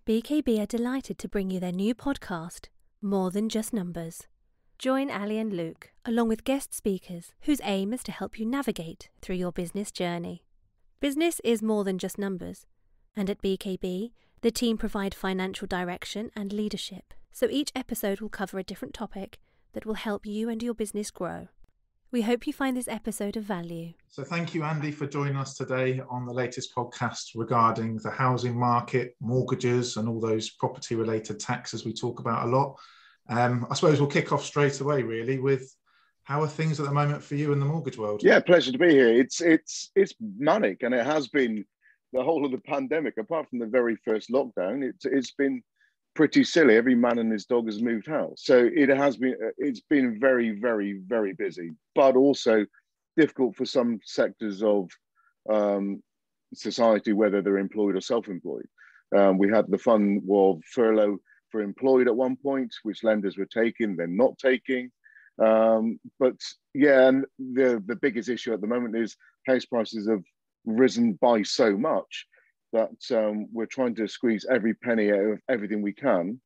BKB are delighted to bring you their new podcast, More Than Just Numbers. Join Ali and Luke, along with guest speakers, whose aim is to help you navigate through your business journey. Business is more than just numbers, and at BKB, the team provide financial direction and leadership, so each episode will cover a different topic that will help you and your business grow. We hope you find this episode of value. So thank you, Andy, for joining us today on the latest podcast regarding the housing market, mortgages, and all those property-related taxes we talk about a lot. I suppose we'll kick off straight away, really, with how are things at the moment for you in the mortgage world? Yeah, pleasure to be here. It's manic, and it has been the whole of the pandemic. Apart from the very first lockdown, it's been pretty silly. Every man and his dog has moved house. So it's been very, very, very busy, but also difficult for some sectors of society, whether they're employed or self-employed. We had the fun of furlough for employed at one point, which lenders were taking, then not taking. But yeah, and the biggest issue at the moment is house prices have risen by so much that we're trying to squeeze every penny out of everything we can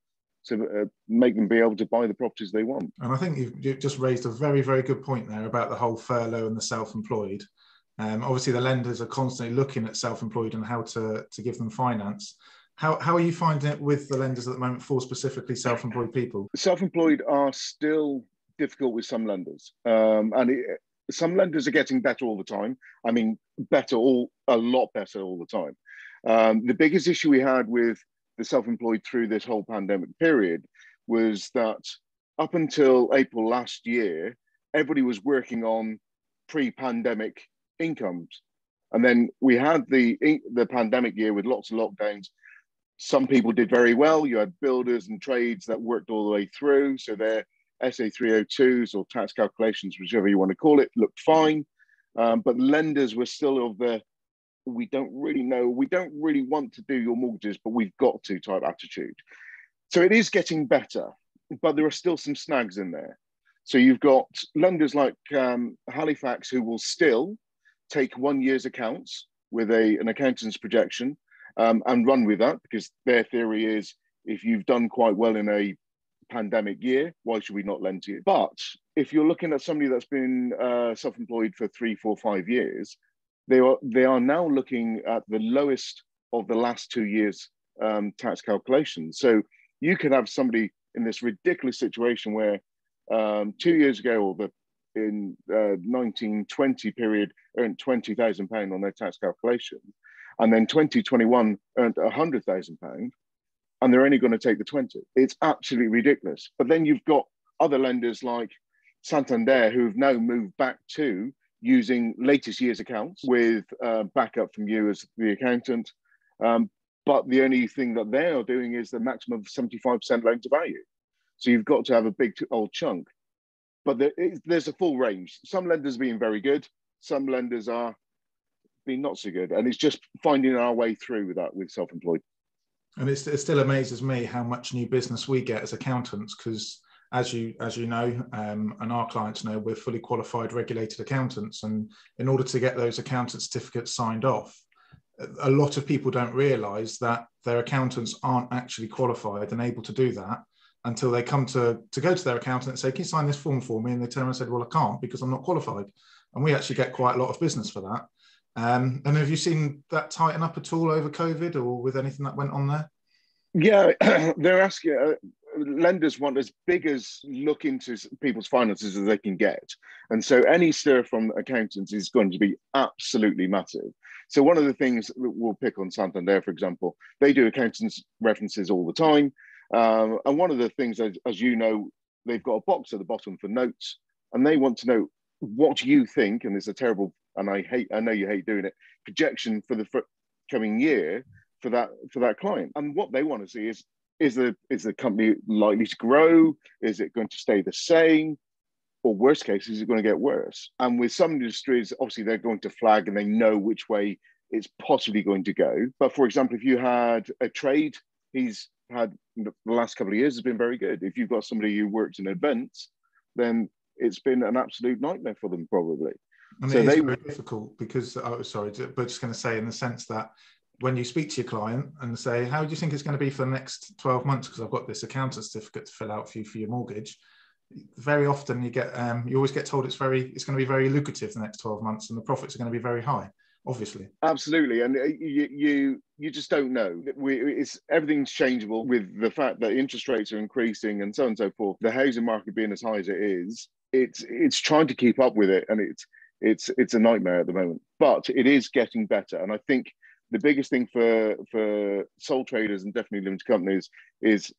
to make them be able to buy the properties they want. And I think you've just raised a very, very good point there about the whole furlough and the self-employed. Obviously, the lenders are constantly looking at self-employed and how to give them finance. How are you finding it with the lenders at the moment for specifically self-employed people? Self-employed are still difficult with some lenders. Some lenders are getting better all the time. I mean, a lot better all the time. The biggest issue we had with the self-employed through this whole pandemic period was that up until April last year, everybody was working on pre-pandemic incomes. And then we had the pandemic year with lots of lockdowns. Some people did very well. You had builders and trades that worked all the way through. So their SA 302s or tax calculations, whichever you want to call it, looked fine. But lenders were still of the, we don't really know, we don't really want to do your mortgages, but we've got to type attitude. So it is getting better, but there are still some snags in there. So you've got lenders like Halifax who will still take 1 year's accounts with an accountant's projection and run with that, because their theory is if you've done quite well in a pandemic year, why should we not lend to you? But if you're looking at somebody that's been self-employed for 3, 4, 5 years, they are now looking at the lowest of the last 2 years tax calculations. So you could have somebody in this ridiculous situation where 2 years ago, or in 1920 period, earned £20,000 on their tax calculation, and then 2021 earned £100,000, and they're only going to take the 20. It's absolutely ridiculous. But then you've got other lenders like Santander who've now moved back to using latest year's accounts with backup from you as the accountant. But the only thing that they are doing is the maximum of 75% loan to value. So you've got to have a big old chunk. But there's a full range. Some lenders are being very good. Some lenders are being not so good. And it's just finding our way through with that with self-employed. And it still amazes me how much new business we get as accountants, because as you know, and our clients know, we're fully qualified regulated accountants. And in order to get those accountant certificates signed off, a lot of people don't realise that their accountants aren't actually qualified and able to do that until they come to go to their accountant and say, can you sign this form for me? And they turn around and say, well, I can't because I'm not qualified. And we actually get quite a lot of business for that. And have you seen that tighten up at all over COVID or with anything that went on there? Yeah, they're asking, lenders want as big as look into people's finances as they can get. And so any stir from accountants is going to be absolutely massive. So one of the things that we'll pick on Santander, for example, they do accountants references all the time. And one of the things, as you know, they've got a box at the bottom for notes, and they want to know what you think, and it's a terrible, and I know you hate doing it, projection for the coming year for that client. And what they want to see is the company likely to grow? Is it going to stay the same? Or worst case, is it going to get worse? And with some industries, obviously they're going to flag and they know which way it's possibly going to go. But for example, if you had a trade, he's had the last couple of years has been very good. If you've got somebody who works in events, then it's been an absolute nightmare for them probably. And so it is very difficult because, but just going to say in the sense that when you speak to your client and say, how do you think it's going to be for the next 12 months? Because I've got this accountant certificate to fill out for you for your mortgage. Very often you get, you always get told it's going to be very lucrative the next 12 months and the profits are going to be very high, obviously. Absolutely. And you just don't know. Everything's changeable with the fact that interest rates are increasing and so on and so forth. The housing market being as high as it is, it's trying to keep up with it. And it's a nightmare at the moment, but it is getting better. And I think the biggest thing for sole traders and definitely limited companies is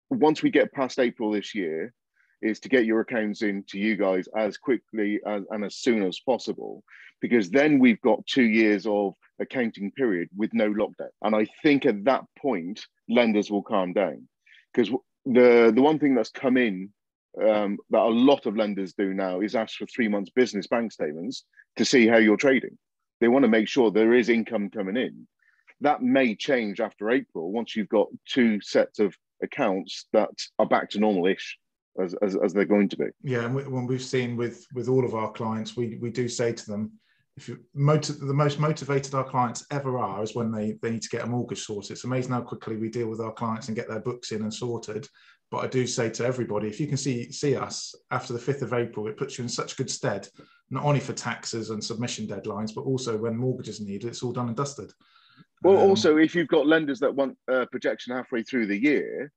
once we get past April this year, is to get your accounts in to you guys as quickly and as soon as possible, because then we've got 2 years of accounting period with no lockdown. And I think at that point, lenders will calm down, because the one thing that's come in that a lot of lenders do now is ask for 3 months business bank statements to see how you're trading. They want to make sure there is income coming in. That may change after April once you've got 2 sets of accounts that are back to normal-ish as they're going to be. Yeah, and when we've seen with all of our clients, we do say to them, the most motivated our clients ever are is when they need to get a mortgage sorted. It's amazing how quickly we deal with our clients and get their books in and sorted. But I do say to everybody, if you can see us after the 5th of April, it puts you in such good stead, not only for taxes and submission deadlines, but also when mortgages are needed, it's all done and dusted. Well, also, if you've got lenders that want projection halfway through the year,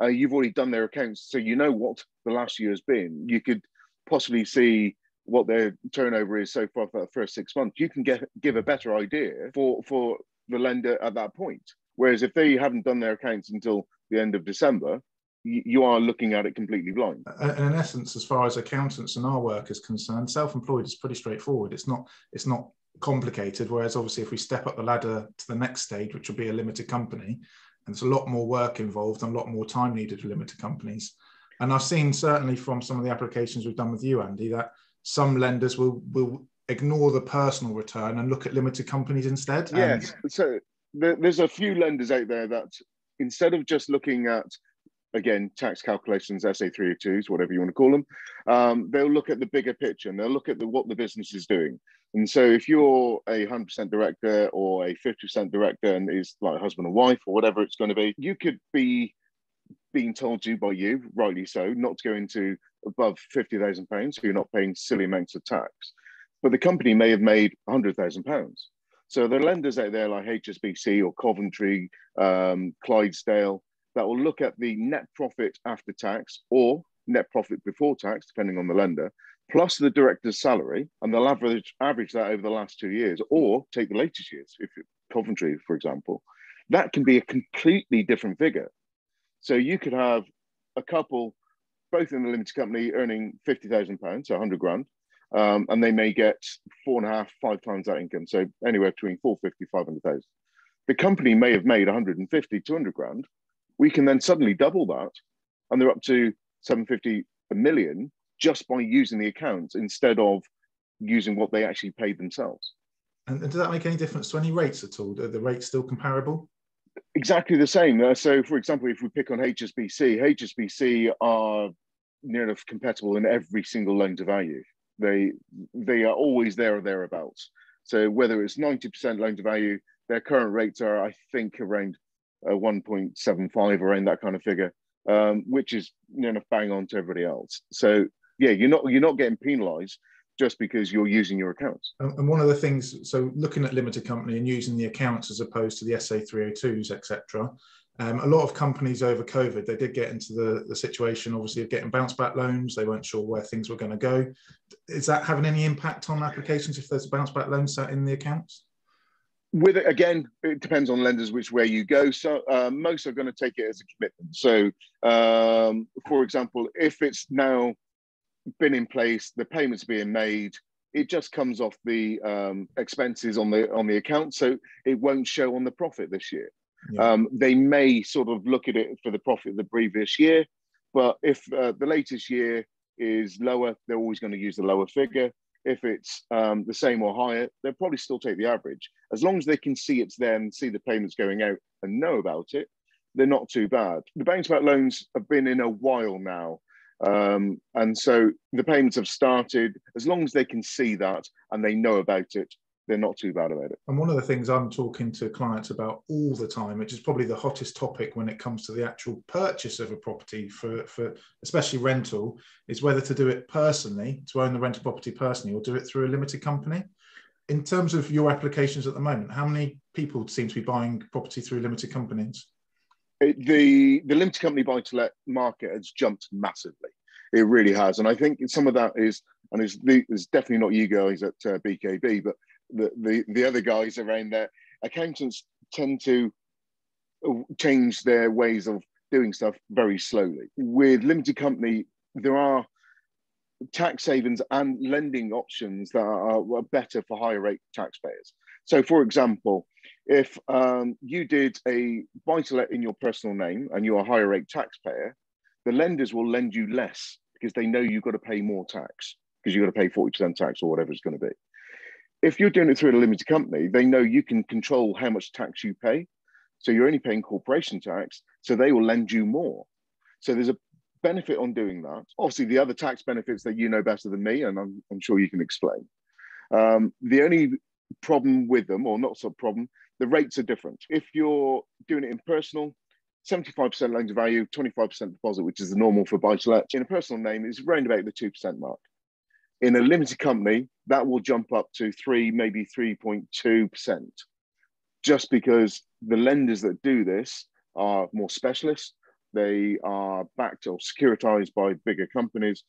you've already done their accounts, so you know what the last year has been. You could possibly see what their turnover is so far for the first 6 months. You can give a better idea for the lender at that point. Whereas if they haven't done their accounts until the end of December, you are looking at it completely blind. And in essence, as far as accountants and our work is concerned, self-employed is pretty straightforward. It's not complicated. Whereas obviously, if we step up the ladder to the next stage, which will be a limited company, and there's a lot more work involved and a lot more time needed with limited companies. And I've seen certainly from some of the applications we've done with you, Andy, that some lenders will ignore the personal return and look at limited companies instead. Yes. So there's a few lenders out there that instead of just looking at, again, tax calculations, SA302s, whatever you want to call them, they'll look at the bigger picture and they'll look at what the business is doing. And so if you're a 100% director or a 50% director and is like husband and wife or whatever it's going to be, you could be being told to by you, rightly so, not to go into above £50,000, so you're not paying silly amounts of tax. But the company may have made £100,000. So there are lenders out there like HSBC or Coventry, Clydesdale, that will look at the net profit after tax or net profit before tax, depending on the lender, plus the director's salary, and they'll average that over the last 2 years, or take the latest years, if Coventry, for example. That can be a completely different figure. So you could have a couple, both in the limited company, earning £50,000, so 100 grand, and they may get 4.5, 5 times that income, so anywhere between 450, 500,000. The company may have made 150, 200 grand. We can then suddenly double that, and they're up to 750, a million, just by using the accounts instead of using what they actually paid themselves. And does that make any difference to any rates at all? Are the rates still comparable? Exactly the same. So, for example, if we pick on HSBC are near enough compatible in every single loan to value. They are always there or thereabouts. So whether it's 90% loan to value, their current rates are, I think, around 1.75, around that kind of figure, which is near enough bang on to everybody else. So yeah, you're not getting penalised just because you're using your accounts. And one of the things, so looking at limited company and using the accounts as opposed to the SA302s, etc. A lot of companies over COVID, they did get into the situation, obviously, of getting bounce back loans. They weren't sure where things were going to go. Is that having any impact on applications if there's a bounce back loan sat in the accounts? With it, again, it depends on lenders which way you go. So most are going to take it as a commitment. So, for example, if it's now been in place, the payments being made, it just comes off the expenses on the account, so it won't show on the profit this year. Yeah. They may sort of look at it for the profit of the previous year, but if the latest year is lower, they're always going to use the lower figure. If it's the same or higher, they'll probably still take the average. As long as they can see it's there and see the payments going out and know about it, they're not too bad. The bounce back loans have been in a while now. And so the payments have started. As long as they can see that and they know about it, they're not too bad about it. And one of the things I'm talking to clients about all the time, which is probably the hottest topic when it comes to the actual purchase of a property for especially rental, is whether to do it personally, to own the rental property personally, or do it through a limited company. In terms of your applications at the moment, how many people seem to be buying property through limited companies? The limited company buy-to-let market has jumped massively. It really has. And I think some of that is, and it's definitely not you guys at BKB, but the other guys around there. Accountants tend to change their ways of doing stuff very slowly. With limited company, there are tax savings and lending options that are better for higher rate taxpayers. So for example, if you did a buy-to-let in your personal name and you're a higher rate taxpayer, the lenders will lend you less because they know you've got to pay more tax because you've got to pay 40% tax or whatever it's going to be. If you're doing it through a limited company, they know you can control how much tax you pay. So you're only paying corporation tax, so they will lend you more. So there's a benefit on doing that. Obviously, the other tax benefits that you know better than me, and I'm sure you can explain. The only problem with them, or not so problem, the rates are different. If you're doing it in personal, 75% loan to value, 25% deposit, which is the normal for buy-to-let. In a personal name, is around about the 2% mark. In a limited company, that will jump up to 3, maybe 3.2%, just because the lenders that do this are more specialists. They are backed or securitized by bigger companies.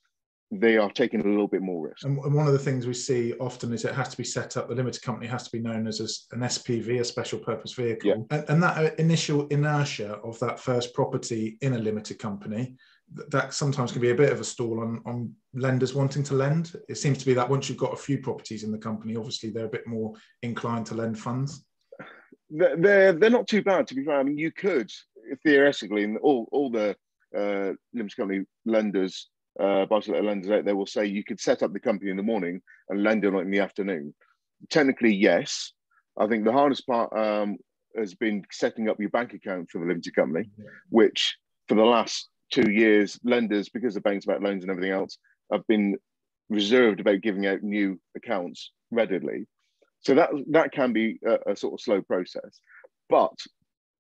They are taking a little bit more risk. And one of the things we see often is it has to be set up, the limited company has to be known as an SPV, a special purpose vehicle. Yeah. And that initial inertia of that first property in a limited company, that sometimes can be a bit of a stall on lenders wanting to lend. It seems to be that once you've got a few properties in the company, obviously they're a bit more inclined to lend funds. They're not too bad, to be fair. I mean, you could theoretically, and all the limited company lenders, buy-to-let lenders out there will say you could set up the company in the morning and lend on it in the afternoon. Technically, yes. I think the hardest part has been setting up your bank account for the limited company, which for the last 2 years, lenders, because the banks about loans and everything else, have been reserved about giving out new accounts readily. So that can be a sort of slow process. But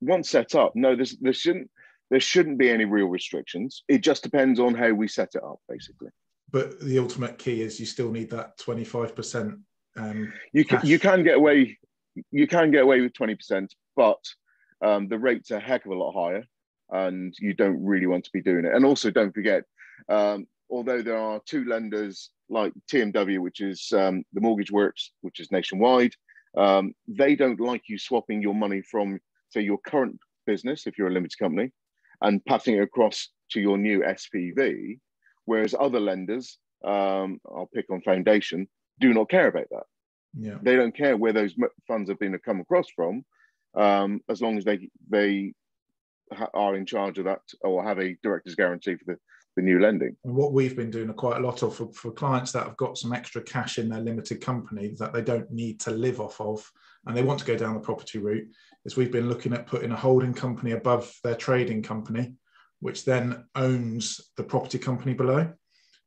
once set up, no, there shouldn't be any real restrictions. It just depends on how we set it up, basically. But the ultimate key is you still need that 25%. You can get away with 20%, but the rate's a heck of a lot higher, and you don't really want to be doing it. And also, don't forget, although there are two lenders like TMW, which is the Mortgage Works, which is nationwide, they don't like you swapping your money from, say, your current business, if you're a limited company, and passing it across to your new SPV, whereas other lenders, I'll pick on Foundation, do not care about that. Yeah. They don't care where those funds have been come across from, as long as they are in charge of that or have a director's guarantee for the new lending. And what we've been doing quite a lot of for clients that have got some extra cash in their limited company that they don't need to live off of, and they want to go down the property route, is we've been looking at putting a holding company above their trading company, which then owns the property company below.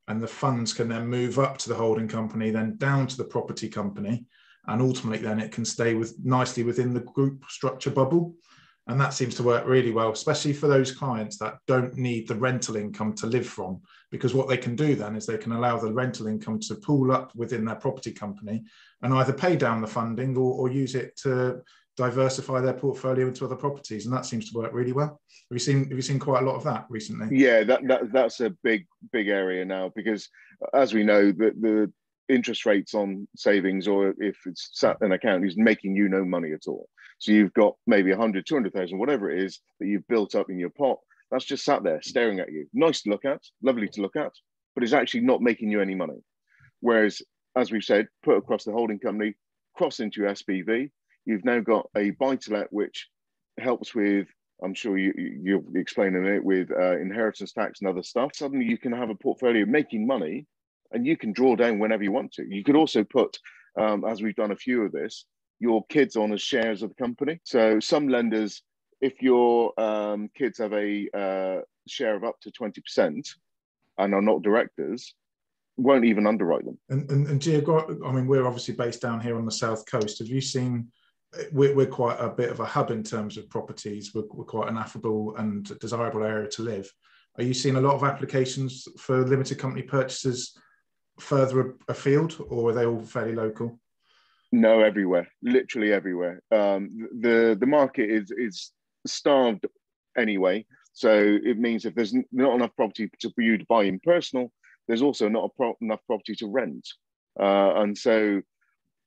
And the funds can then move up to the holding company, then down to the property company. And ultimately then it can stay nicely within the group structure bubble. And that seems to work really well, especially for those clients that don't need the rental income to live from, because what they can do then is they can allow the rental income to pool up within their property company and either pay down the funding or use it to diversify their portfolio into other properties. And that seems to work really well. Have you seen quite a lot of that recently? Yeah, that's a big area now, because as we know, the interest rates on savings, or if it's sat in an account, is making you no money at all. So you've got maybe 100, 200,000, whatever it is that you've built up in your pot, that's just sat there staring at you. Nice to look at, lovely to look at, but it's actually not making you any money. Whereas, as we've said, put across the holding company, cross into your SPV, you've now got a buy-to-let which helps with, I'm sure you'll be explaining it, with inheritance tax and other stuff. Suddenly you can have a portfolio making money and you can draw down whenever you want to. You could also put, as we've done a few of this, your kids on as shares of the company. So some lenders, if your kids have a share of up to 20% and are not directors, won't even underwrite them. And I mean, we're obviously based down here on the south coast. Have you seen? We're quite a bit of a hub in terms of properties. We're quite an affable and desirable area to live. Are you seeing a lot of applications for limited company purchases further afield, or are they all fairly local? No, everywhere, literally everywhere. The market is starved anyway. So it means if there's not enough property for you to buy in personal, there's also not enough property to rent. And so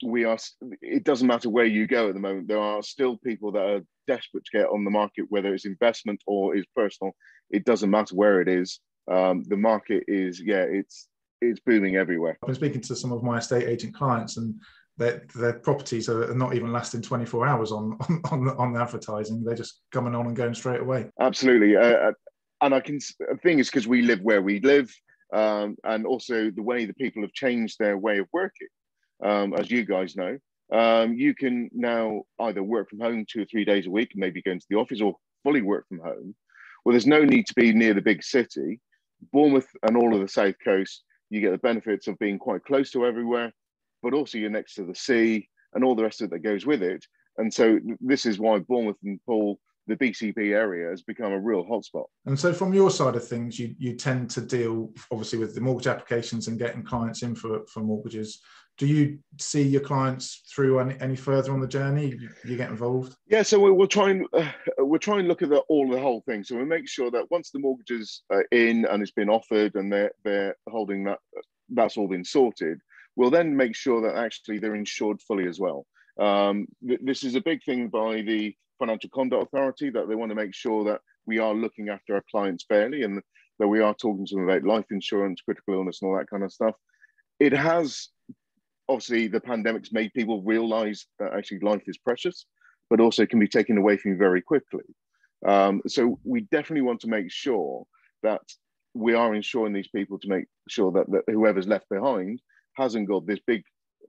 it doesn't matter where you go at the moment. There are still people that are desperate to get on the market, whether it's investment or is personal. It doesn't matter where it is. The market is, it's booming everywhere. I've been speaking to some of my estate agent clients, and their properties are not even lasting 24 hours on the advertising. They're just coming on and going straight away. Absolutely. And the thing is, because we live where we live, and also the way the people have changed their way of working. As you guys know, you can now either work from home 2 or 3 days a week, maybe go into the office, or fully work from home. Well, there's no need to be near the big city. Bournemouth and all of the South Coast, you get the benefits of being quite close to everywhere, but also you're next to the sea and all the rest of it that goes with it. And so this is why Bournemouth and Poole, the BCP area, has become a real hotspot. And so from your side of things, you tend to deal obviously with the mortgage applications and getting clients in for mortgages. Do you see your clients through any further on the journey? You get involved? Yeah, so we'll try and look at the whole thing. So we make sure that once the mortgages are in and it's been offered and they're holding that's all been sorted, we'll then make sure that actually they're insured fully as well. This is a big thing by the Financial Conduct Authority, that they want to make sure that we are looking after our clients fairly and that we are talking to them about life insurance, critical illness, and all that kind of stuff. It has, obviously, the pandemic's made people realize that actually life is precious, but also can be taken away from you very quickly. So we definitely want to make sure that we are insuring these people to make sure that whoever's left behind hasn't got this big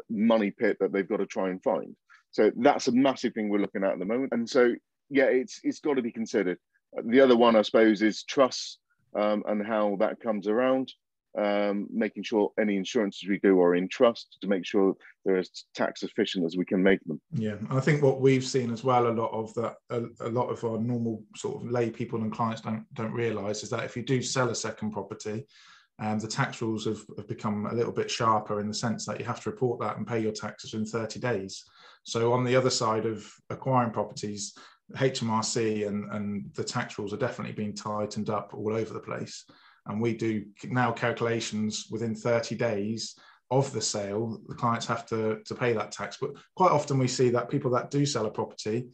money pit that they've got to try and find. So that's a massive thing we're looking at the moment. And so, yeah, it's got to be considered. The other one, I suppose, is trust and how that comes around. Making sure any insurances we do are in trust to make sure they're as tax efficient as we can make them. Yeah, I think what we've seen as well, a lot of our normal sort of lay people and clients don't realise is that if you do sell a second property, the tax rules have become a little bit sharper in the sense that you have to report that and pay your taxes in 30 days. So on the other side of acquiring properties, HMRC and the tax rules are definitely being tightened up all over the place. And we do now calculations within 30 days of the sale, the clients have to pay that tax. But quite often we see that people that do sell a property,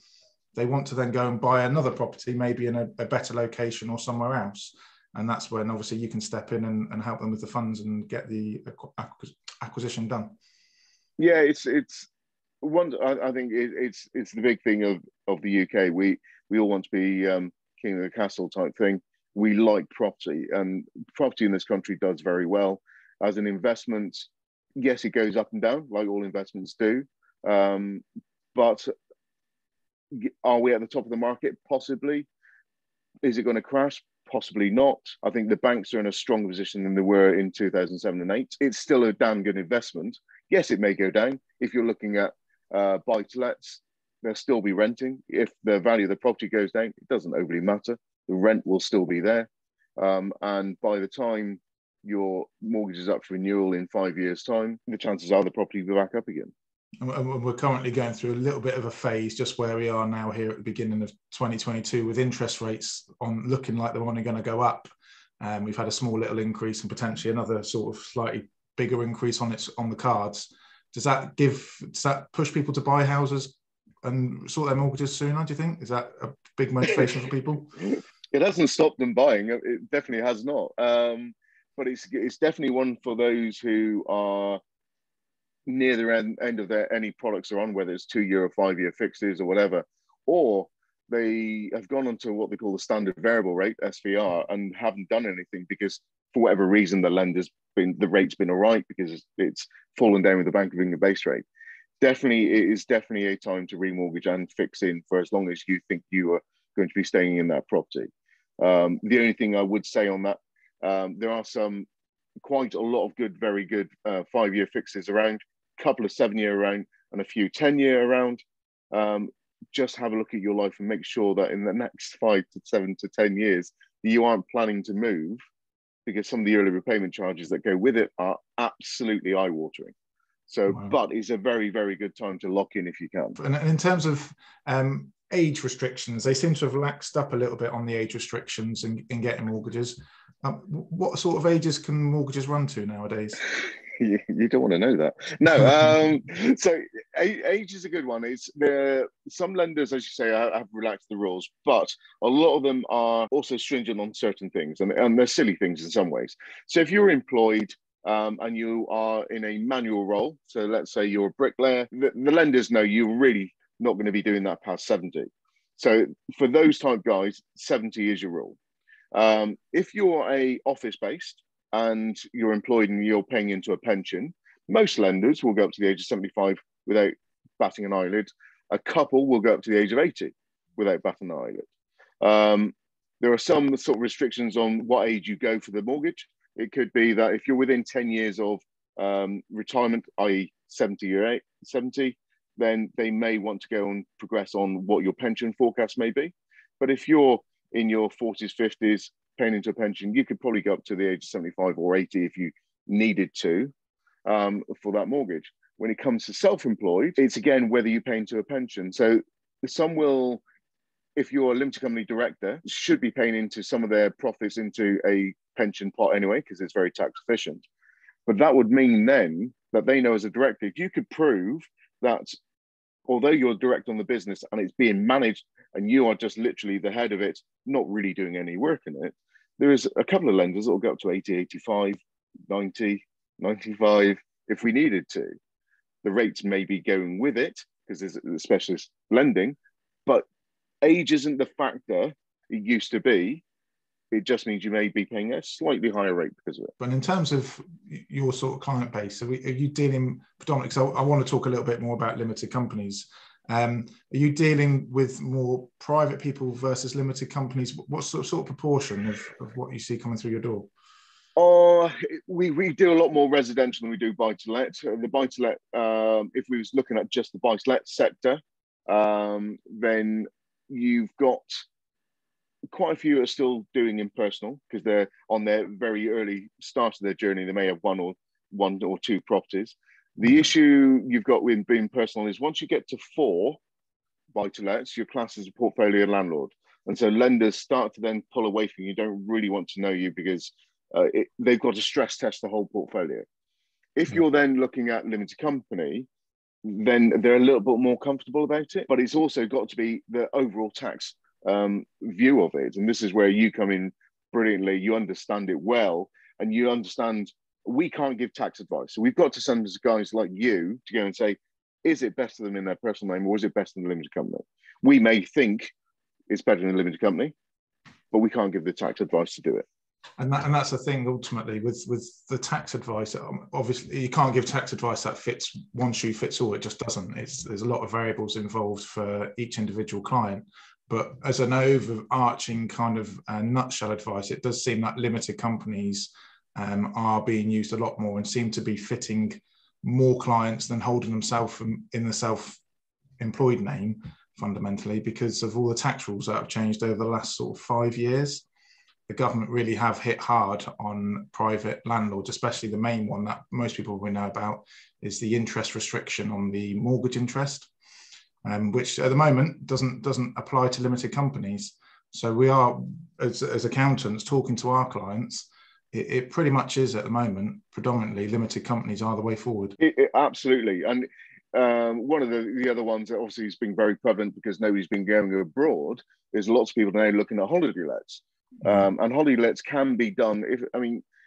they want to then go and buy another property, maybe in a better location or somewhere else. And that's when obviously you can step in and help them with the funds and get the acquisition done. Yeah, it's one. I think it's the big thing of the UK. We all want to be king of the castle type thing. We like property, and property in this country does very well. As an investment, yes, it goes up and down like all investments do. But are we at the top of the market? Possibly. Is it going to crash? Possibly not. I think the banks are in a stronger position than they were in 2007 and 8. It's still a damn good investment. Yes, it may go down. If you're looking at buy-to-lets, they'll still be renting. If the value of the property goes down, it doesn't overly matter. The rent will still be there. And by the time your mortgage is up for renewal in 5 years' time, the chances are the property will be back up again. And we're currently going through a little bit of a phase just where we are now here at the beginning of 2022 with interest rates looking like they're only going to go up. We've had a small little increase and potentially another sort of slightly bigger increase on the cards. Does that push people to buy houses and sort their mortgages sooner, do you think? Is that a big motivation for people? It hasn't stopped them buying. It definitely has not. But it's definitely one for those who are near the end of any products they're on, whether it's 2 year or 5 year fixes or whatever, or they have gone onto what they call the standard variable rate, SVR, and haven't done anything because for whatever reason the rate's been all right because it's fallen down with the Bank of England base rate. Definitely, it is definitely a time to remortgage and fix in for as long as you think you are going to be staying in that property. The only thing I would say on that, there are some quite a lot of good, very good 5-year fixes around, a couple of 7-year around, and a few 10-year around. Just have a look at your life and make sure that in the next 5 to 7 to 10 years, you aren't planning to move, because some of the early repayment charges that go with it are absolutely eye-watering. So, wow. But it's a very, very good time to lock in if you can. And in terms of age restrictions, they seem to have laxed up a little bit on the age restrictions in getting mortgages. What sort of ages can mortgages run to nowadays? You don't want to know that. No, so age is a good one. Some lenders, as you say, have relaxed the rules, but a lot of them are also stringent on certain things, and they're silly things in some ways. So if you're employed and you are in a manual role, so let's say you're a bricklayer, the lenders know you're really not going to be doing that past 70. So for those type guys, 70 is your rule. If you're a office-based and you're employed and you're paying into a pension, most lenders will go up to the age of 75 without batting an eyelid. A couple will go up to the age of 80 without batting an eyelid. There are some sort of restrictions on what age you go for the mortgage. It could be that if you're within 10 years of retirement, i.e. 70, then they may want to go and progress on what your pension forecast may be. But if you're in your 40s, 50s, paying into a pension, you could probably go up to the age of 75 or 80 if you needed to for that mortgage. When it comes to self-employed, it's again whether you pay into a pension. So some will, if you're a limited company director, should be paying into some of their profits into a pension pot anyway, because it's very tax efficient. But that would mean then that they know as a director, if you could prove that although you're direct on the business and it's being managed and you are just literally the head of it, not really doing any work in it, there is a couple of lenders that will go up to 80, 85, 90, 95 if we needed to. The rates may be going with it because there's a specialist lending, but age isn't the factor it used to be. It just means you may be paying a slightly higher rate because of it. But in terms of your sort of client base, are you dealing predominantly, so I want to talk a little bit more about limited companies. Are you dealing with more private people versus limited companies? What sort of proportion of what you see coming through your door? We do a lot more residential than we do buy-to-let. The buy-to-let, if we was looking at just the buy-to-let sector, then you've got quite a few are still doing impersonal because they're on their very early start of their journey. They may have one or two properties. The issue you've got with being personal is once you get to 4 buy-to-lets, you're classed as a portfolio landlord. And so lenders start to then pull away from you, don't really want to know you because they've got to stress test the whole portfolio. If you're then looking at limited company, then they're a little bit more comfortable about it, but it's also got to be the overall tax view of it. And this is where you come in brilliantly. You understand it well, and you understand we can't give tax advice. So we've got to send guys like you to go and say, is it better than in their personal name or is it better than a limited company? We may think it's better than a limited company, but we can't give the tax advice to do it. And that's the thing, ultimately, with the tax advice. Obviously, you can't give tax advice that fits one shoe fits all. It just doesn't. There's a lot of variables involved for each individual client. But as an overarching kind of nutshell advice, it does seem that limited companies are being used a lot more and seem to be fitting more clients than holding themselves in the self-employed name, fundamentally, because of all the tax rules that have changed over the last sort of 5 years. The government really have hit hard on private landlords, especially the main one that most people will know about is the interest restriction on the mortgage interest, which at the moment doesn't apply to limited companies. So we are, as accountants, talking to our clients. It pretty much is at the moment, predominantly limited companies are the way forward. Absolutely. And one of the other ones that obviously has been very prevalent because nobody's been going abroad is lots of people now looking at holiday lets. And holiday lets can be done. If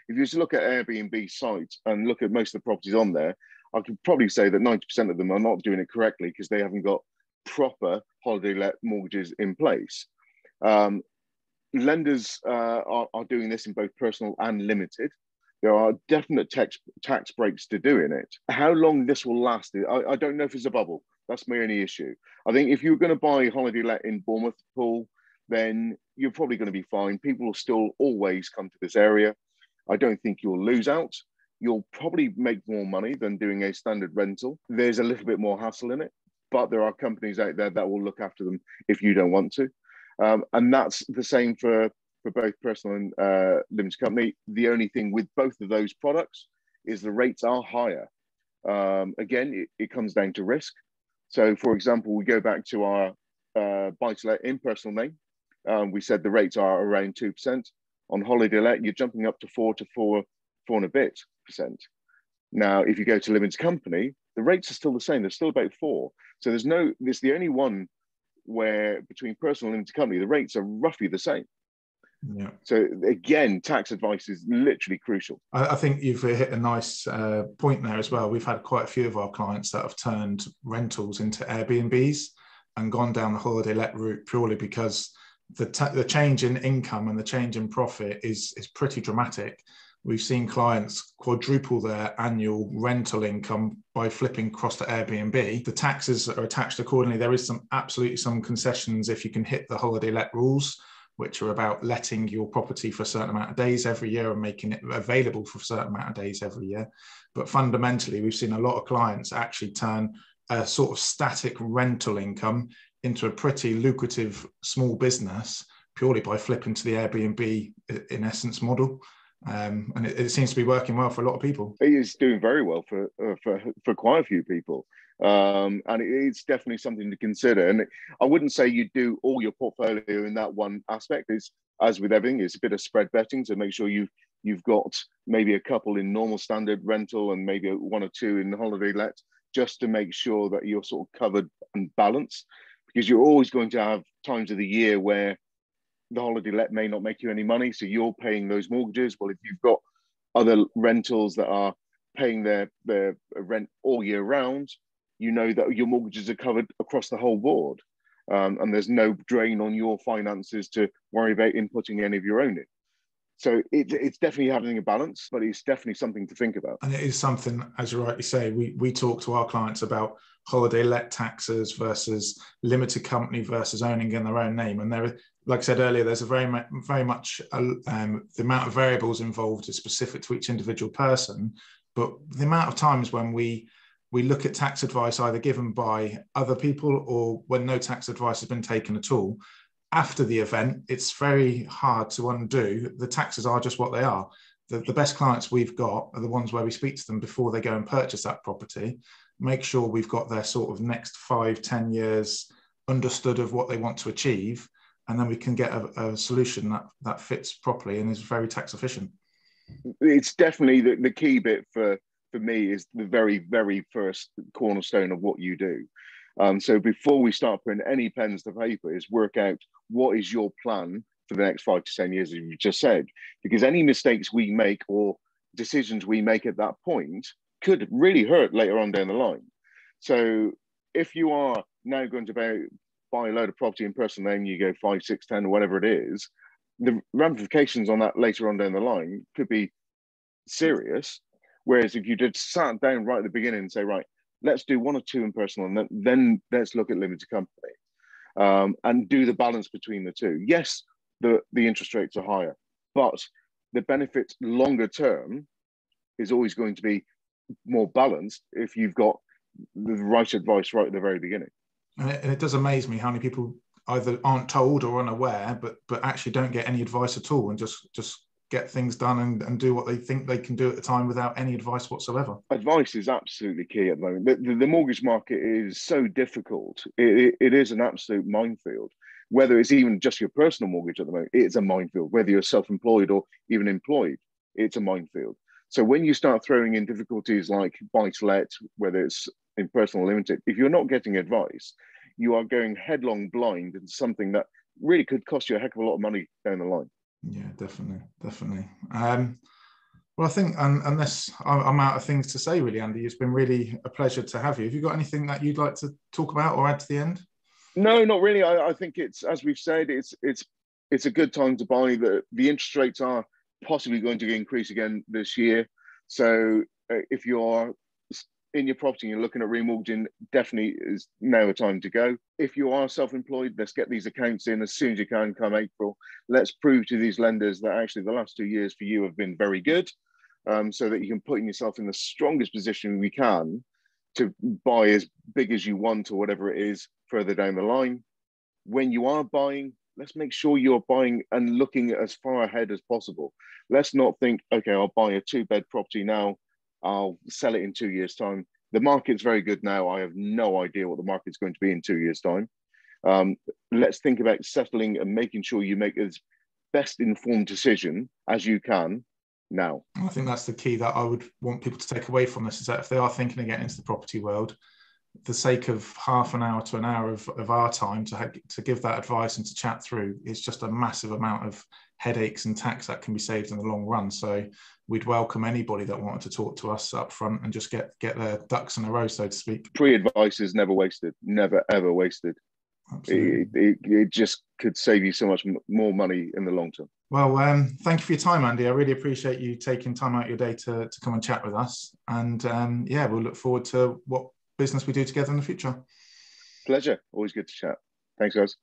you just look at Airbnb sites and look at most of the properties on there, I could probably say that 90% of them are not doing it correctly because they haven't got proper holiday let mortgages in place. Lenders are doing this in both personal and limited. There are definite tax breaks to doing it. How long this will last, I don't know if it's a bubble. That's my only issue. I think if you're going to buy holiday let in Bournemouth Pool, then you're probably going to be fine. People will still always come to this area. I don't think you'll lose out. You'll probably make more money than doing a standard rental. There's a little bit more hassle in it, but there are companies out there that will look after them if you don't want to. And that's the same for both personal and limited company. The only thing with both of those products is the rates are higher. Again, it comes down to risk. So, for example, we go back to our buy-to-let in personal name. We said the rates are around 2%. On holiday let, you're jumping up to 4 and a bit %. Now, if you go to limited company, the rates are still the same. They're still about 4. So it's the only one where between personal and limited company, the rates are roughly the same. Yeah. So again, tax advice is literally crucial. I think you've hit a nice point there as well. We've had quite a few of our clients that have turned rentals into Airbnbs and gone down the holiday let route purely because the change in income and the change in profit is pretty dramatic. We've seen clients quadruple their annual rental income by flipping across to Airbnb. The taxes are attached accordingly. There is absolutely some concessions if you can hit the holiday let rules, which are about letting your property for a certain amount of days every year and making it available for a certain amount of days every year. But fundamentally, we've seen a lot of clients actually turn a sort of static rental income into a pretty lucrative small business purely by flipping to the Airbnb in essence model. And it seems to be working well for a lot of people. It is doing very well for quite a few people. And it's definitely something to consider. And I wouldn't say you do all your portfolio in that one aspect. It's, as with everything, it's a bit of spread betting to make sure you've got maybe a couple in normal standard rental and maybe 1 or 2 in holiday let, just to make sure that you're sort of covered and balanced. Because you're always going to have times of the year where the holiday let may not make you any money, so you're paying those mortgages. Well, if you've got other rentals that are paying their rent all year round, you know that your mortgages are covered across the whole board, and there's no drain on your finances to worry about inputting any of your own in. So it's definitely having a balance, but it's definitely something to think about. And it is something, as you rightly say, we talk to our clients about holiday let taxes versus limited company versus owning in their own name. And there, like I said earlier, there's a very much the amount of variables involved is specific to each individual person. But the amount of times when we look at tax advice either given by other people or when no tax advice has been taken at all, after the event, it's very hard to undo. The taxes are just what they are. The best clients we've got are the ones where we speak to them before they go and purchase that property, make sure we've got their sort of next 5-10 years understood of what they want to achieve, and then we can get a solution that fits properly and is very tax efficient. It's definitely the key bit for me is the very, very first cornerstone of what you do. So before we start putting any pens to paper is work out what is your plan for the next 5 to 10 years, as you just said, because any mistakes we make or decisions we make at that point could really hurt later on down the line. So if you are now going to buy a load of property in personal name, you go 5, 6, 10, or whatever it is, the ramifications on that later on down the line could be serious. Whereas if you just sat down right at the beginning and say, right, let's do 1 or 2 in personal, and then let's look at limited company, and do the balance between the two. Yes, the interest rates are higher, but the benefit longer term is always going to be more balanced if you've got the right advice right at the very beginning. And it does amaze me how many people either aren't told or unaware, but actually don't get any advice at all and just get things done and do what they think they can do at the time without any advice whatsoever. Advice is absolutely key at the moment. The mortgage market is so difficult. It is an absolute minefield. Whether it's even just your personal mortgage at the moment, it's a minefield. Whether you're self-employed or even employed, it's a minefield. So when you start throwing in difficulties like buy-to-let, whether it's in personal or limited, if you're not getting advice, you are going headlong blind into something that really could cost you a heck of a lot of money down the line. Yeah, definitely. Well, I think unless I'm out of things to say, really, Andy, it's been really a pleasure to have you. Have you got anything that you'd like to talk about or add to the end? No, not really. I think it's, as we've said, it's a good time to buy. The interest rates are possibly going to increase again this year. So if you're in your property and you're looking at remortgaging, definitely is now a time to go. If you are self-employed, let's get these accounts in as soon as you can come April. Let's prove to these lenders that actually the last 2 years for you have been very good, so that you can put yourself in the strongest position we can to buy as big as you want or whatever it is further down the line. When you are buying, let's make sure you're buying and looking as far ahead as possible. Let's not think, okay, I'll buy a 2-bed property now, I'll sell it in 2 years' time. The market's very good now. I have no idea what the market's going to be in 2 years' time. Let's think about settling and making sure you make as best informed decision as you can now. I think that's the key that I would want people to take away from this, is that if they are thinking of getting into the property world, the sake of half an hour to an hour of our time to give that advice and to chat through is just a massive amount of headaches and tax that can be saved in the long run. So we'd welcome anybody that wanted to talk to us up front and just get their ducks in a row, so to speak. Free advice is never wasted, never ever wasted. It just could save you so much more money in the long term. Well, thank you for your time, Andy. I really appreciate you taking time out of your day to come and chat with us. And yeah, we'll look forward to what business we do together in the future. Pleasure. Always good to chat. Thanks, guys.